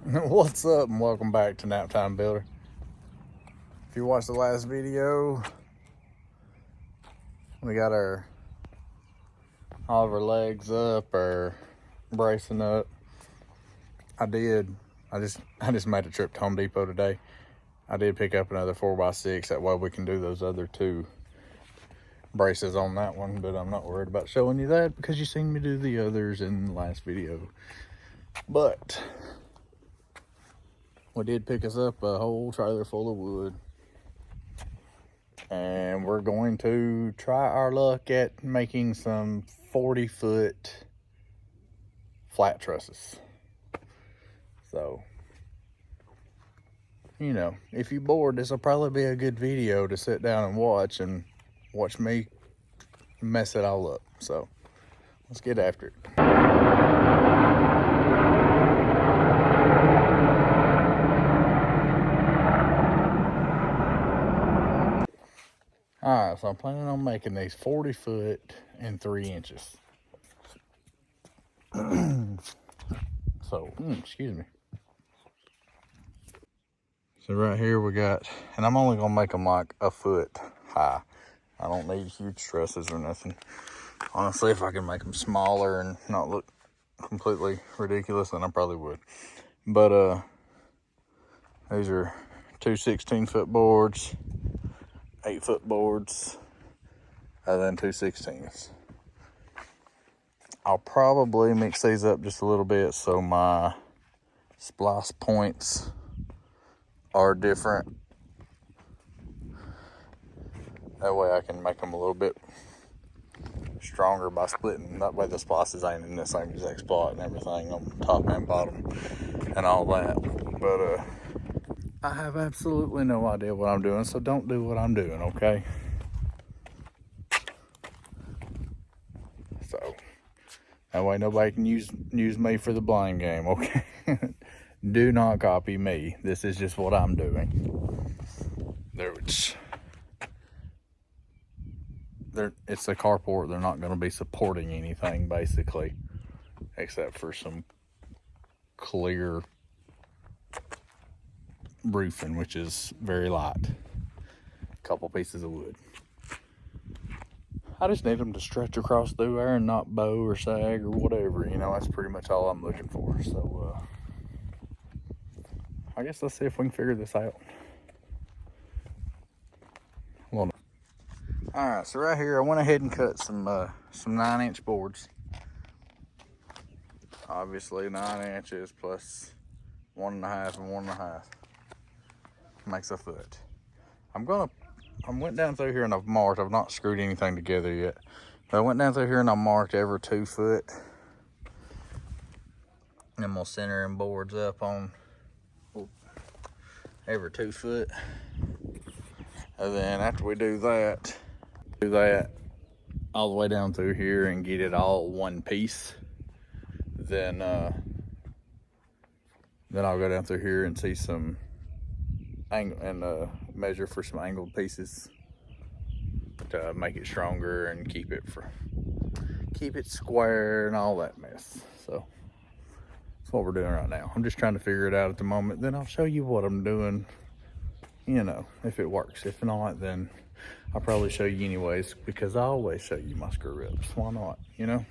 What's up, and welcome back to Naptime Builder. If you watched the last video, we got all of our legs up or bracing up. I just made a trip to Home Depot today. I did pick up another 4x6, that way we can do those other two braces on that one, but I'm not worried about showing you that because you seen me do the others in the last video. But we did pick us up a whole trailer full of wood, and we're going to try our luck at making some 40-foot flat trusses. So, you know, if you're bored, this will probably be a good video to sit down and watch me mess it all up. So let's get after it. All right, so I'm planning on making these 40 foot and 3 inches. So, excuse me. So right here we got, and I'm only gonna make them like a foot high. I don't need huge trusses or nothing. Honestly, if I can make them smaller and not look completely ridiculous, then I probably would. But these are 2 16-foot boards, 8-foot boards, and then 2 16s. I'll probably mix these up just a little bit so my splice points are different. That way I can make them a little bit stronger by splitting. That way the splices ain't in the same exact spot and everything on top and bottom and all that. But I have absolutely no idea what I'm doing, so don't do what I'm doing, okay? So that way nobody can use me for the blame game, okay? Do not copy me. This is just what I'm doing. It's a carport. They're not going to be supporting anything, basically, except for some clear roofing, which is very light. A couple pieces of wood. I just need them to stretch across through there and not bow or sag or whatever. You know, that's pretty much all I'm looking for. So, I guess let's see if we can figure this out. Well, all right, so right here, I went ahead and cut some 9-inch boards. Obviously, 9 inches plus 1.5 and 1.5 makes a foot. I went down through here and I've marked. I've not screwed anything together yet, but I went down through here and I marked every 2 foot. And I'm gonna center them boards up on every 2 foot. And then after we do that all the way down through here and get it all one piece, then I'll go down through here and see some angle and measure for some angled pieces to make it stronger and keep it square and all that mess. So that's what we're doing right now. I'm just trying to figure it out at the moment. Then I'll show you what I'm doing, you know, if it works. If not, then I'll probably show you anyways, because I always show you my screw ups. Why not, you know?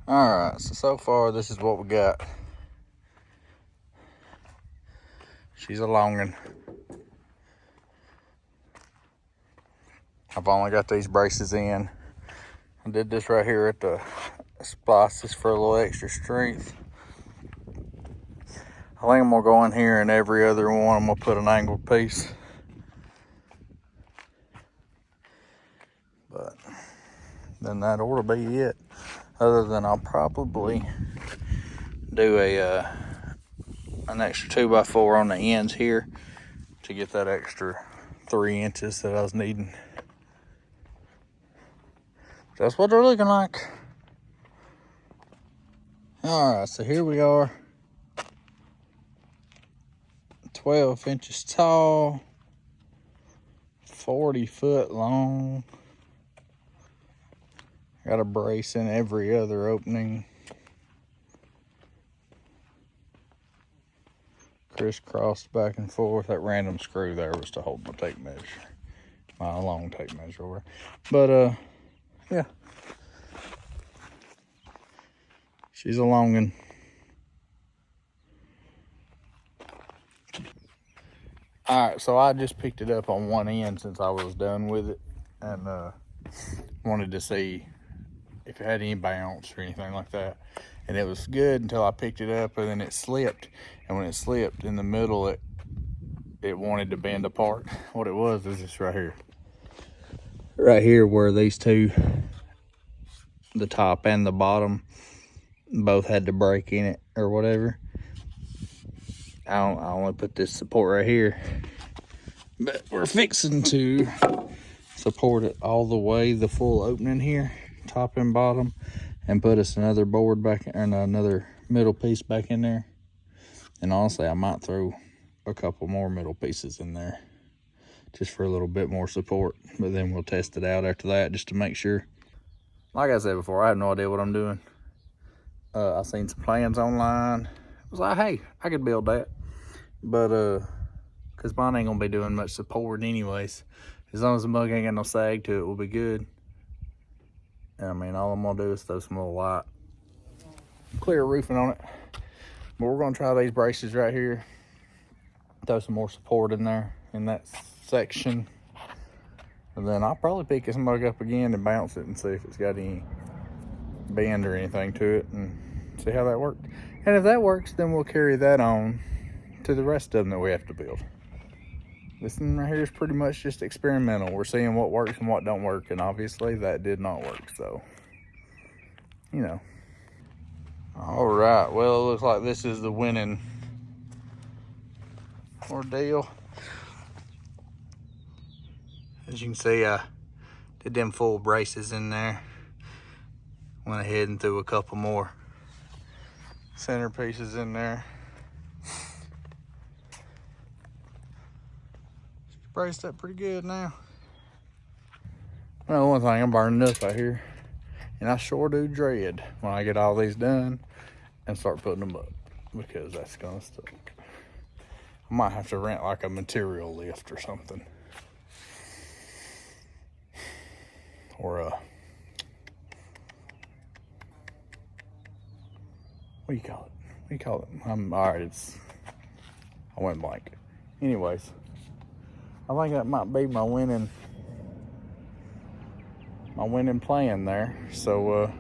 Alright, so far this is what we got. She's a longin'. I've only got these braces in. I did this right here at the splices for a little extra strength. I think I'm gonna go in here and every other one I'm gonna put an angled piece. But then that ought to be it. Other than I'll probably do an extra 2x4 on the ends here to get that extra 3 inches that I was needing. That's what they're looking like. All right, so here we are. 12 inches tall, 40 foot long. Got a brace in every other opening. Crisscrossed back and forth. That random screw there was to hold my tape measure. My long tape measure over. But yeah. She's a longin'. Alright, so I just picked it up on one end since I was done with it. And wanted to see if it had any bounce or anything like that. And it was good until I picked it up, and then it slipped. And when it slipped in the middle, it wanted to bend apart. What it was is this right here. Right here where these two, the top and the bottom, both had to break in it or whatever. I only put this support right here, but we're fixing to support it all the way, the full opening here, top and bottom, and put us another board back and another middle piece back in there. And honestly, I might throw a couple more middle pieces in there just for a little bit more support, but then we'll test it out after that just to make sure. Like I said before, I have no idea what I'm doing. I seen some plans online. I was like, hey, I could build that. But because mine ain't gonna be doing much support anyways. As long as the mug ain't got no sag to it, we'll be good. And I mean, all I'm gonna do is throw some little light clear roofing on it. But we're gonna try these braces right here. Throw some more support in there in that section. And then I'll probably pick this mug up again and bounce it and see if it's got any bend or anything to it and see how that worked. And if that works, then we'll carry that on to the rest of them that we have to build. This one right here is pretty much just experimental. We're seeing what works and what don't work, and obviously that did not work, so you know. All right, well, it looks like this is the winning ordeal. As you can see, I did them full braces in there. Went ahead and threw a couple more center pieces in there. Braced up pretty good now. Well, one thing, I'm burning up out here, and I sure do dread when I get all these done and start putting them up, because that's gonna suck. I might have to rent like a material lift or something, or what do you call it? What do you call it? I'm all right. I went blank. Anyways, I think that might be my winning plan there. So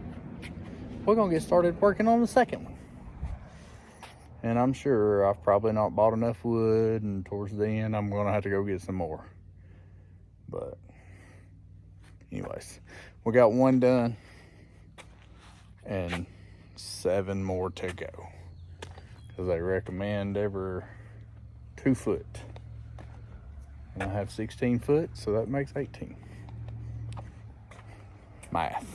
we're gonna get started working on the second one. And I'm sure I've probably not bought enough wood, and towards the end I'm gonna have to go get some more. But anyways, we got one done and 7 more to go, because they recommend every 2 foot. And I have 16 foot, so that makes 18. Math.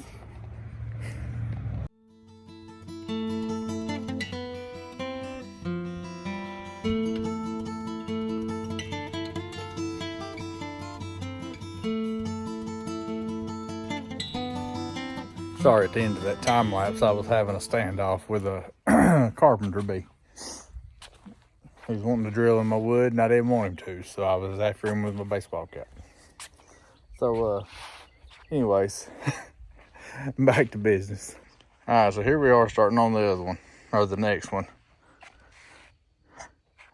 Sorry, at the end of that time lapse, I was having a standoff with a carpenter bee. He was wanting to drill in my wood, and I didn't want him to, so I was after him with my baseball cap. So, anyways, back to business. All right, so here we are starting on the other one, or the next one.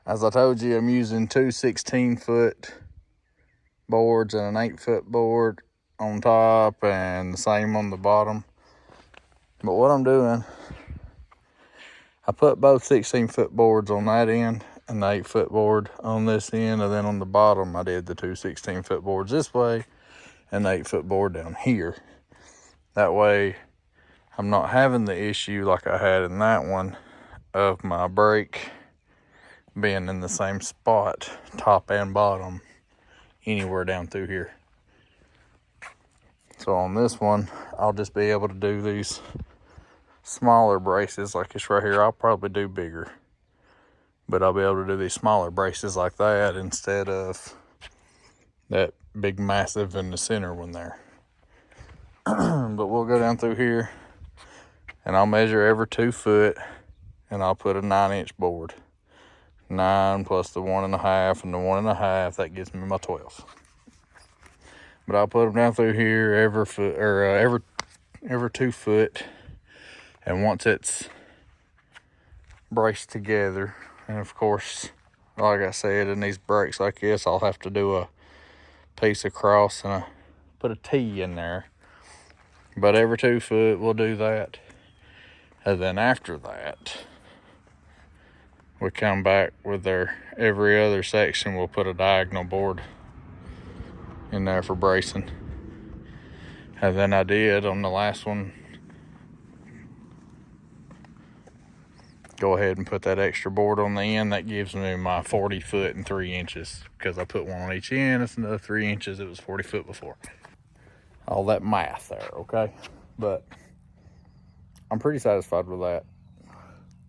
As I told you, I'm using 2 16-foot boards and an 8-foot board on top, and the same on the bottom. But what I'm doing, I put both 16-foot boards on that end and the 8-foot board on this end, and then on the bottom I did the 2 16-foot boards this way and the 8-foot board down here. That way I'm not having the issue like I had in that one of my brake being in the same spot, top and bottom, anywhere down through here. So on this one, I'll just be able to do these smaller braces like this right here. I'll probably do bigger, but I'll be able to do these smaller braces like that instead of that big massive in the center one there. But we'll go down through here and I'll measure every 2 foot and I'll put a 9-inch board. 9 plus the 1.5 and the 1.5, that gives me my 12. But I'll put them down through here every foot, or every 2 foot. And once it's braced together, and of course, like I said, in these brakes like this, I'll have to do a piece across and put a T in there. But every 2 foot, we'll do that. And then after that, we come back with every other section, we'll put a diagonal board in there for bracing. And then I did on the last one, go ahead and put that extra board on the end. That gives me my 40 foot and 3 inches because I put one on each end. It's another 3 inches. It was 40 foot before. All that math there, okay? But I'm pretty satisfied with that,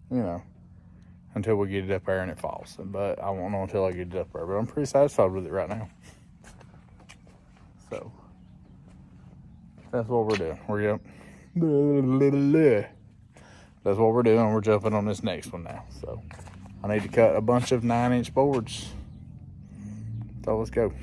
you know, until we get it up there and it falls. But I won't know until I get it up there. But I'm pretty satisfied with it right now. So that's what we're doing. That's what we're doing. We're jumping on this next one now. So I need to cut a bunch of 9-inch boards. So let's go.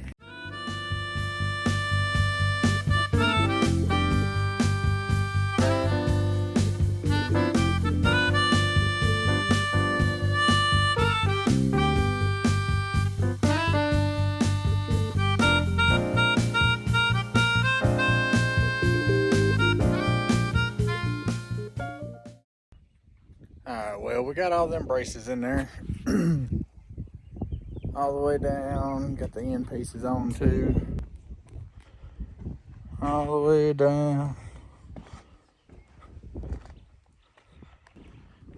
Well, we got all them braces in there. All the way down. Got the end pieces on too. All the way down.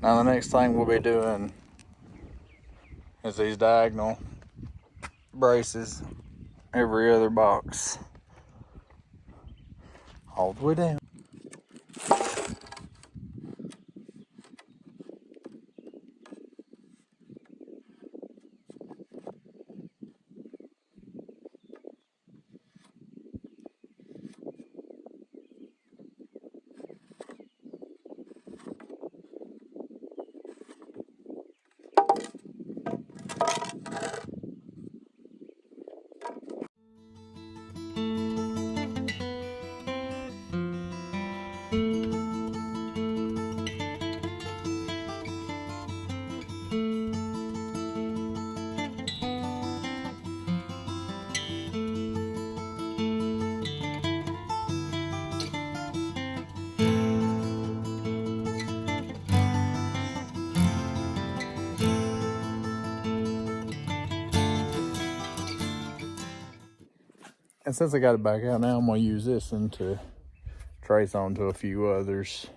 Now the next thing we'll be doing is these diagonal braces every other box. All the way down. And since I got it back out now, I'm gonna use this one to trace onto a few others.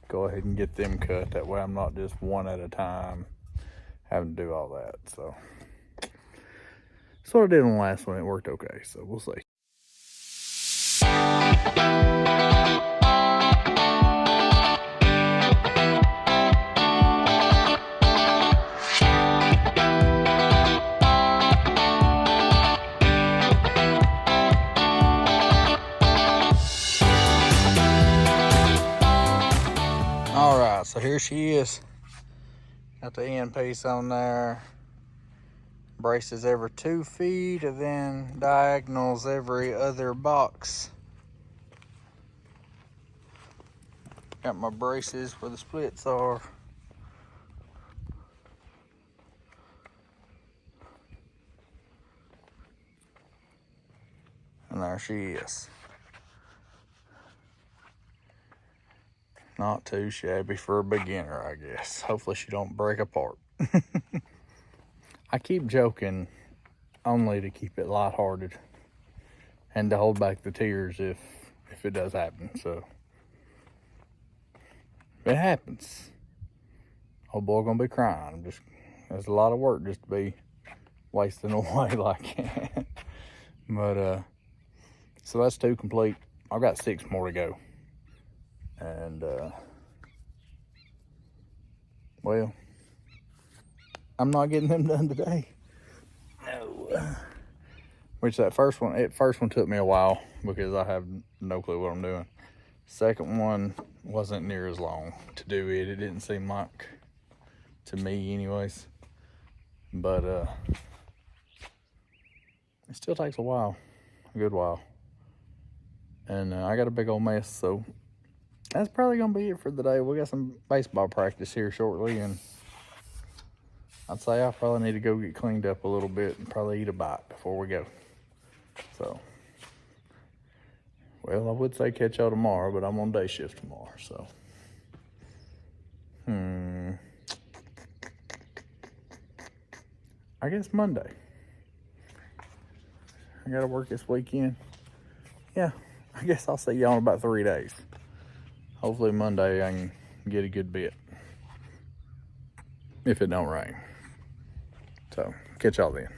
Go ahead and get them cut. That way I'm not just one at a time having to do all that. So that's what I did on the last one. It worked okay, so we'll see. So here she is. Got the end piece on there. Braces every 2 feet and then diagonals every other box. Got my braces where the splits are. And there she is. Not too shabby for a beginner, I guess. Hopefully she don't break apart. I keep joking only to keep it lighthearted and to hold back the tears if it does happen. So if it happens, old boy gonna be crying. There's a lot of work just to be wasting away like that. But so that's 2 complete. I've got 6 more to go. And, well, I'm not getting them done today. No. Which that first one took me a while because I have no clue what I'm doing. Second one wasn't near as long to do it. It didn't seem like, to me anyways. But it still takes a while, a good while. And I got a big old mess, so that's probably gonna be it for the day. We got some baseball practice here shortly, and I'd say I probably need to go get cleaned up a little bit and probably eat a bite before we go. So, well, I would say catch y'all tomorrow, but I'm on day shift tomorrow, so. I guess Monday. I gotta work this weekend. Yeah, I guess I'll see y'all in about 3 days. Hopefully Monday I can get a good bit, if it don't rain. So, catch y'all then.